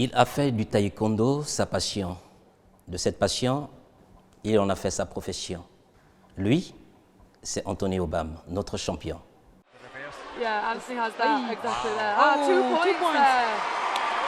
Il a fait du taekwondo sa passion. De cette passion, il en a fait sa profession. Lui, c'est Anthony Obam, notre champion. Yeah, Anthony has that exactly there. Ah, 2 points, 2 points there.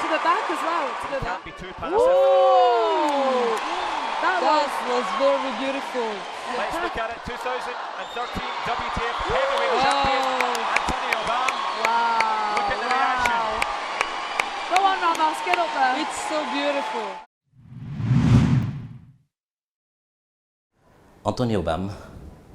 To the back as well. To the back. Oh! That was very beautiful. Let's look at it. 2013 WTF heavyweight champion Anthony Obam. Wow. Look at the reaction. Go on, Ramos, get up there. It's so beautiful. Anthony Obam,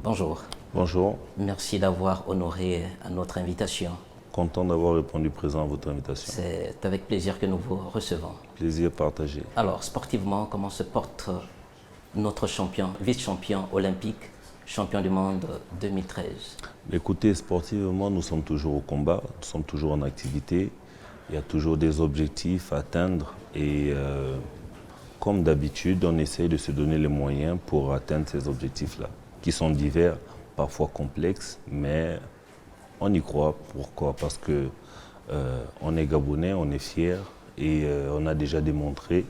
bonjour. Bonjour, Merci d'avoir honoré à notre invitation. content d'avoir répondu présent à votre invitation. C'est avec plaisir que nous vous recevons. Plaisir partagé. Alors, sportivement, comment se porte notre champion, vice-champion olympique, champion du monde 2013? Écoutez, sportivement, nous sommes toujours au combat, nous sommes toujours en activité. Il y a toujours des objectifs à atteindre et comme d'habitude, on essaye de se donner les moyens pour atteindre ces objectifs-là, qui sont divers, parfois complexes, mais on y croit. Pourquoi? Parce que on est Gabonais, on est fiers et on a déjà démontré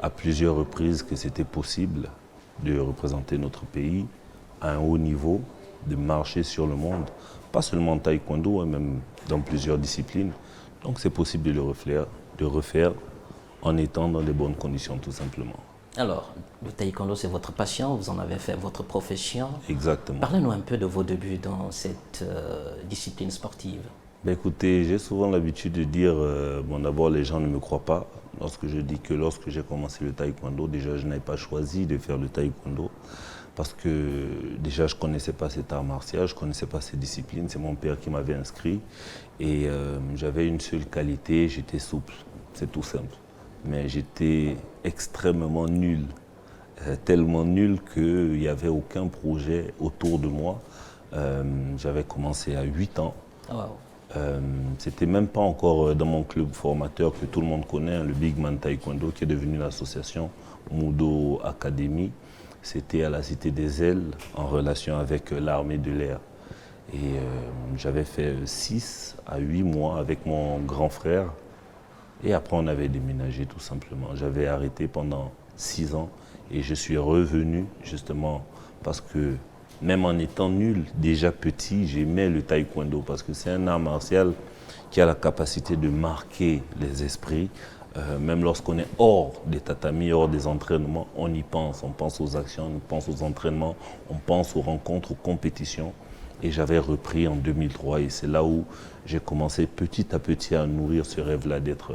à plusieurs reprises que c'était possible de représenter notre pays à un haut niveau, de marcher sur le monde, pas seulement en taekwondo, même dans plusieurs disciplines. Donc c'est possible de le refaire en étant dans de bonnes conditions tout simplement. Alors, le taekwondo, c'est votre passion, vous en avez fait votre profession. Exactement. Parlez-nous un peu de vos débuts dans cette discipline sportive. Ben écoutez, j'ai souvent l'habitude de dire, bon d'abord les gens ne me croient pas lorsque je dis que lorsque j'ai commencé le taekwondo, déjà je n'avais pas choisi de faire le taekwondo parce que déjà je ne connaissais pas cet art martial, je ne connaissais pas cette discipline, c'est mon père qui m'avait inscrit et j'avais une seule qualité, j'étais souple, c'est tout simple. Mais j'étais extrêmement nul, tellement nul qu'il n'y avait aucun projet autour de moi. J'avais commencé à 8 ans. Wow. C'était même pas encore dans mon club formateur que tout le monde connaît, hein, le Big Man Taekwondo, qui est devenu l'association Mudo Academy. C'était à la Cité des Ailes, en relation avec l'armée de l'air. Et j'avais fait 6 à 8 mois avec mon grand frère. Et après, on avait déménagé tout simplement. J'avais arrêté pendant 6 ans et je suis revenu justement parce que même en étant nul, déjà petit, j'aimais le taekwondo parce que c'est un art martial qui a la capacité de marquer les esprits. Même lorsqu'on est hors des tatamis, hors des entraînements, on y pense. On pense aux actions, on pense aux entraînements, on pense aux rencontres, aux compétitions. Et j'avais repris en 2003 et c'est là où j'ai commencé petit à petit à nourrir ce rêve-là d'être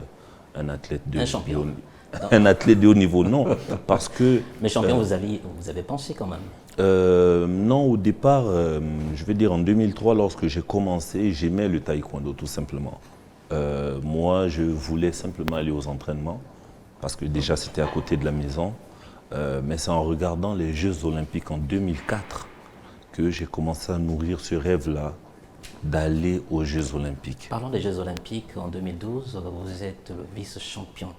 un athlète Un champion. Un athlète de haut niveau, non, parce que... Mais champion, vous avez pensé quand même? Non, au départ, je vais dire en 2003, lorsque j'ai commencé, j'aimais le taekwondo tout simplement. Moi, je voulais simplement aller aux entraînements, parce que déjà c'était à côté de la maison, mais c'est en regardant les Jeux Olympiques en 2004 que j'ai commencé à nourrir ce rêve-là d'aller aux Jeux Olympiques. Parlons des Jeux Olympiques en 2012, vous êtes le vice-champion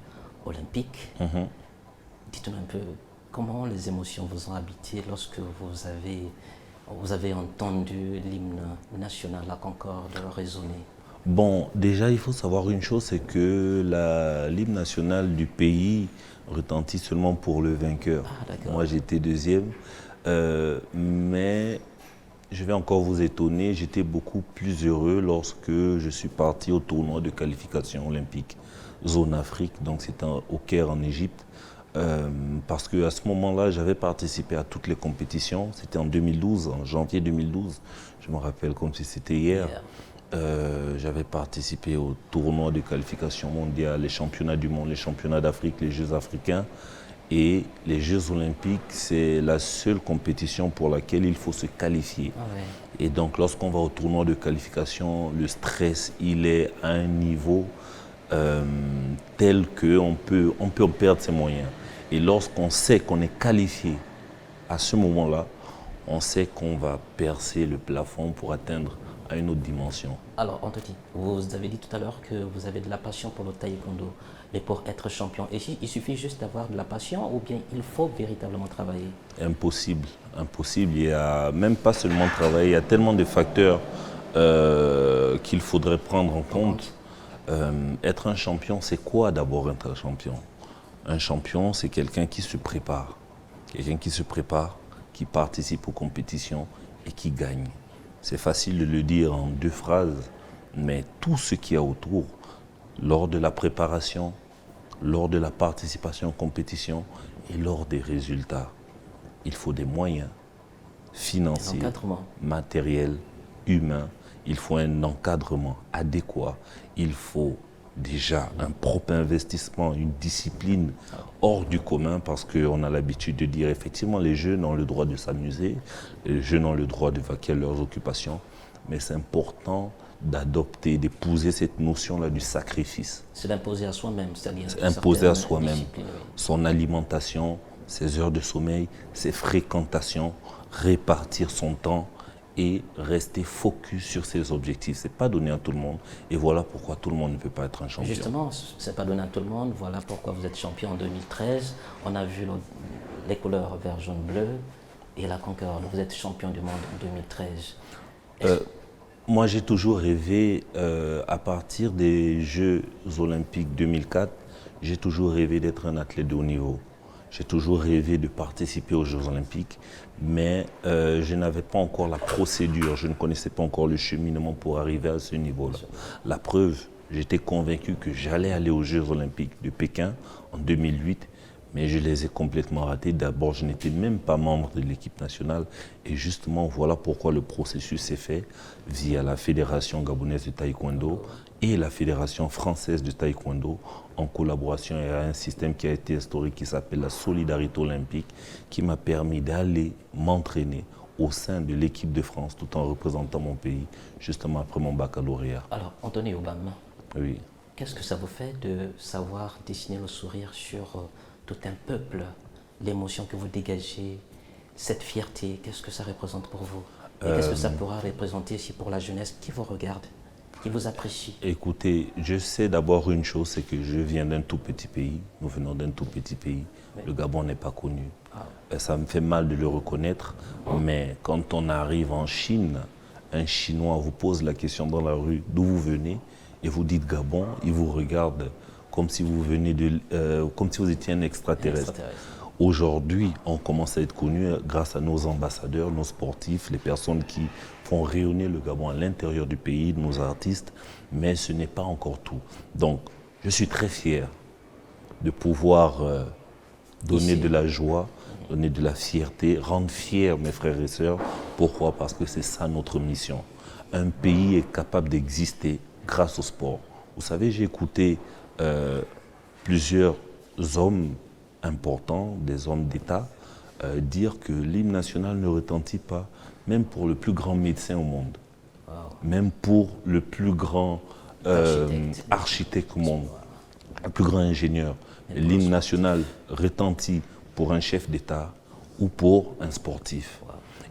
olympique. Dites-nous un peu comment les émotions vous ont habité lorsque vous avez entendu l'hymne national, la Concorde, résonner. Bon, déjà il faut savoir une chose, c'est que l'hymne national du pays retentit seulement pour le vainqueur. Ah, moi j'étais deuxième. Mais je vais encore vous étonner, j'étais beaucoup plus heureux lorsque je suis parti au tournoi de qualification olympique zone Afrique, donc c'était au Caire en Égypte, parce qu'à ce moment-là, j'avais participé à toutes les compétitions, c'était en 2012, en janvier 2012, je me rappelle comme si c'était hier. J'avais participé au tournoi de qualification mondiale, les championnats du monde, les championnats d'Afrique, les Jeux africains. Et les Jeux Olympiques, c'est la seule compétition pour laquelle il faut se qualifier. Ah ouais. Et donc, lorsqu'on va au tournoi de qualification, le stress, il est à un niveau tel qu'on peut en perdre ses moyens. Et lorsqu'on sait qu'on est qualifié, à ce moment-là, on sait qu'on va percer le plafond pour atteindre à une autre dimension. Alors, Anthony, vous avez dit tout à l'heure que vous avez de la passion pour le taekwondo. Mais pour être champion, il suffit juste d'avoir de la passion ou bien il faut véritablement travailler? Impossible, impossible. Il y a même pas seulement travailler, il y a tellement de facteurs qu'il faudrait prendre en compte. Être un champion, c'est quoi d'abord être un champion? Un champion, c'est quelqu'un qui se prépare. Quelqu'un qui se prépare, qui participe aux compétitions et qui gagne. C'est facile de le dire en 2 phrases, mais tout ce qu'il y a autour, lors de la préparation, lors de la participation aux compétitions et lors des résultats, il faut des moyens financiers, matériels, humains. Il faut un encadrement adéquat. Il faut déjà un propre investissement, une discipline hors du commun, parce qu'on a l'habitude de dire effectivement les jeunes ont le droit de s'amuser, les jeunes ont le droit de vaquer à leurs occupations, mais c'est important d'adopter, d'épouser cette notion-là du sacrifice. C'est d'imposer à soi-même, c'est-à-dire imposer à soi-même son alimentation, ses heures de sommeil, ses fréquentations, répartir son temps et rester focus sur ses objectifs. Ce n'est pas donné à tout le monde. Et voilà pourquoi tout le monde ne peut pas être un champion. Justement, ce n'est pas donné à tout le monde. Voilà pourquoi vous êtes champion en 2013. On a vu les couleurs vert, jaune, bleu et la Concorde. Vous êtes champion du monde en 2013. Moi, j'ai toujours rêvé, à partir des Jeux Olympiques 2004, j'ai toujours rêvé d'être un athlète de haut niveau. J'ai toujours rêvé de participer aux Jeux Olympiques, mais je n'avais pas encore la procédure, je ne connaissais pas encore le cheminement pour arriver à ce niveau-là. La preuve, j'étais convaincu que j'allais aller aux Jeux Olympiques de Pékin en 2008, mais je les ai complètement ratés. D'abord, je n'étais même pas membre de l'équipe nationale, et justement, voilà pourquoi le processus s'est fait via la Fédération gabonaise de taekwondo et la Fédération française de taekwondo, en collaboration avec un système qui a été instauré qui s'appelle la solidarité olympique, qui m'a permis d'aller m'entraîner au sein de l'équipe de France tout en représentant mon pays, justement après mon baccalauréat. Alors, Anthony Obama, oui. Qu'est-ce que ça vous fait de savoir dessiner le sourire sur tout un peuple, l'émotion que vous dégagez, cette fierté, qu'est-ce que ça représente pour vous? Et qu'est-ce que ça pourra représenter aussi pour la jeunesse qui vous regarde, qui vous apprécie? Écoutez, je sais d'abord une chose, c'est que je viens d'un tout petit pays, nous venons d'un tout petit pays, oui. Le Gabon n'est pas connu. Ça me fait mal de le reconnaître, mais quand on arrive en Chine, un Chinois vous pose la question dans la rue d'où vous venez, et vous dites Gabon, il vous regarde comme si vous venez comme si vous étiez un extraterrestre. Aujourd'hui, on commence à être connu grâce à nos ambassadeurs, nos sportifs, les personnes qui font rayonner le Gabon à l'intérieur du pays, nos artistes, mais ce n'est pas encore tout. Donc, je suis très fier de pouvoir donner de la joie, donner de la fierté, rendre fiers mes frères et sœurs. Pourquoi? Parce que c'est ça notre mission. Un pays est capable d'exister grâce au sport. Vous savez, j'ai écouté plusieurs hommes importants, des hommes d'État, dire que l'hymne national ne retentit pas, même pour le plus grand médecin au monde, même pour le plus grand architecte au monde, le plus grand ingénieur. L'hymne national retentit pour un chef d'État ou pour un sportif.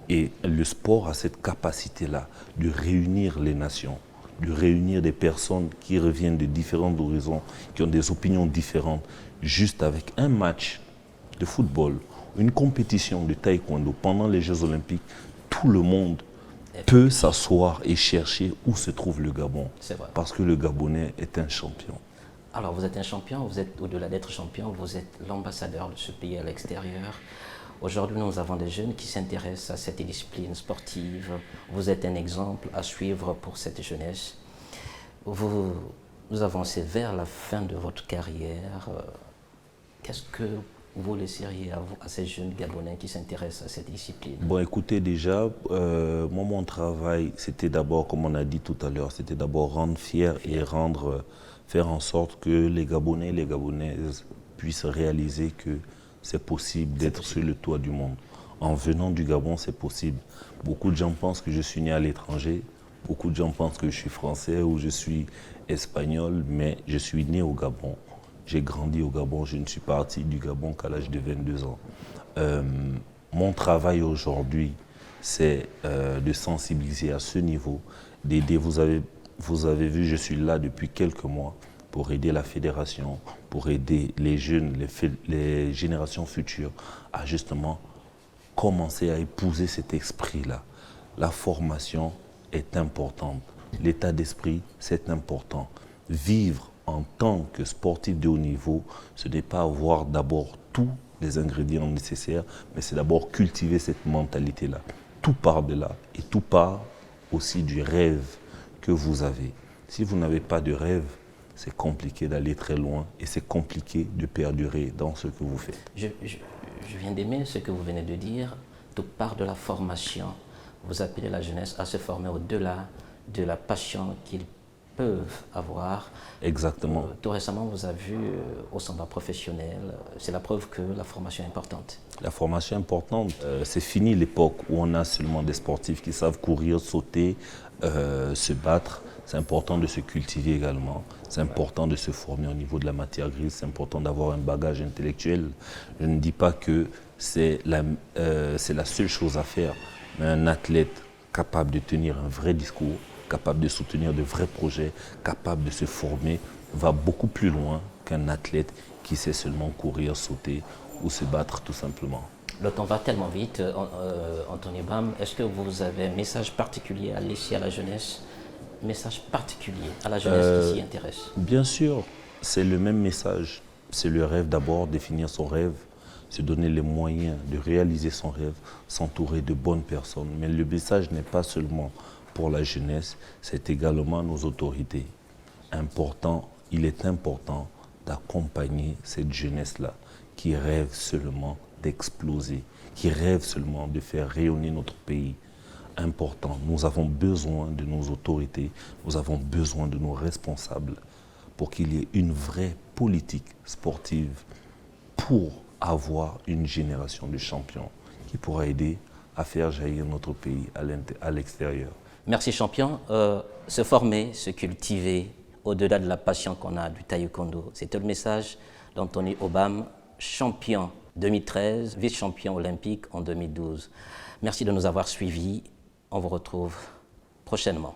Et le sport a cette capacité-là de réunir les nations, de réunir des personnes qui reviennent de différents horizons, qui ont des opinions différentes, juste avec un match de football, une compétition de taekwondo pendant les Jeux Olympiques, tout le monde peut s'asseoir et chercher où se trouve le Gabon. Parce que le Gabonais est un champion. Alors vous êtes un champion, vous êtes au-delà d'être champion, vous êtes l'ambassadeur de ce pays à l'extérieur. Aujourd'hui, nous avons des jeunes qui s'intéressent à cette discipline sportive. Vous êtes un exemple à suivre pour cette jeunesse. Vous avancez vers la fin de votre carrière. Qu'est-ce que vous laisseriez à ces jeunes Gabonais qui s'intéressent à cette discipline? Bon, écoutez, déjà, moi, mon travail, c'était d'abord, comme on a dit tout à l'heure, c'était d'abord rendre fier et faire en sorte que les Gabonais et les Gabonaises puissent réaliser que c'est possible d'être sur le toit du monde. En venant du Gabon, c'est possible. Beaucoup de gens pensent que je suis né à l'étranger. Beaucoup de gens pensent que je suis français ou je suis espagnol, mais je suis né au Gabon. J'ai grandi au Gabon. Je ne suis parti du Gabon qu'à l'âge de 22 ans. Mon travail aujourd'hui, c'est de sensibiliser à ce niveau, d'aider. Vous avez vu, je suis là depuis quelques mois pour aider la fédération, pour aider les jeunes, les générations futures à justement commencer à épouser cet esprit-là. La formation est importante, l'état d'esprit, c'est important, Vivre en tant que sportif de haut niveau, ce n'est pas avoir d'abord tous les ingrédients nécessaires, mais c'est d'abord cultiver cette mentalité-là. Tout part de là et tout part aussi du rêve que vous avez. Si vous n'avez pas de rêve, c'est compliqué d'aller très loin et c'est compliqué de perdurer dans ce que vous faites. Je viens d'aimer ce que vous venez de dire. Tout part de la formation. Vous appelez la jeunesse à se former au-delà de la passion qu'ils peuvent avoir. Exactement. Tout récemment, vous avez vu au Samba professionnel, c'est la preuve que la formation est importante. La formation est importante. C'est fini l'époque où on a seulement des sportifs qui savent courir, sauter, se battre. C'est important de se cultiver également. C'est important de se former au niveau de la matière grise. C'est important d'avoir un bagage intellectuel. Je ne dis pas que c'est la seule chose à faire, mais un athlète capable de tenir un vrai discours, capable de soutenir de vrais projets, capable de se former, va beaucoup plus loin qu'un athlète qui sait seulement courir, sauter ou se battre tout simplement. Le temps va tellement vite, Anthony Bam. Est-ce que vous avez un message particulier à laisser à la jeunesse? Message particulier à la jeunesse qui s'y intéresse? Bien sûr, c'est le même message. C'est le rêve d'abord, définir son rêve, se donner les moyens de réaliser son rêve, s'entourer de bonnes personnes. Mais le message n'est pas seulement pour la jeunesse, c'est également nos autorités. Il est important d'accompagner cette jeunesse-là qui rêve seulement d'exploser, qui rêve seulement de faire rayonner notre pays. Important, nous avons besoin de nos autorités, nous avons besoin de nos responsables pour qu'il y ait une vraie politique sportive pour avoir une génération de champions qui pourra aider à faire jaillir notre pays à l'extérieur. Merci champion. Se former, se cultiver, au-delà de la passion qu'on a du taekwondo. C'était le message d'Anthony Obam, champion 2013, vice-champion olympique en 2012. Merci de nous avoir suivis. On vous retrouve prochainement.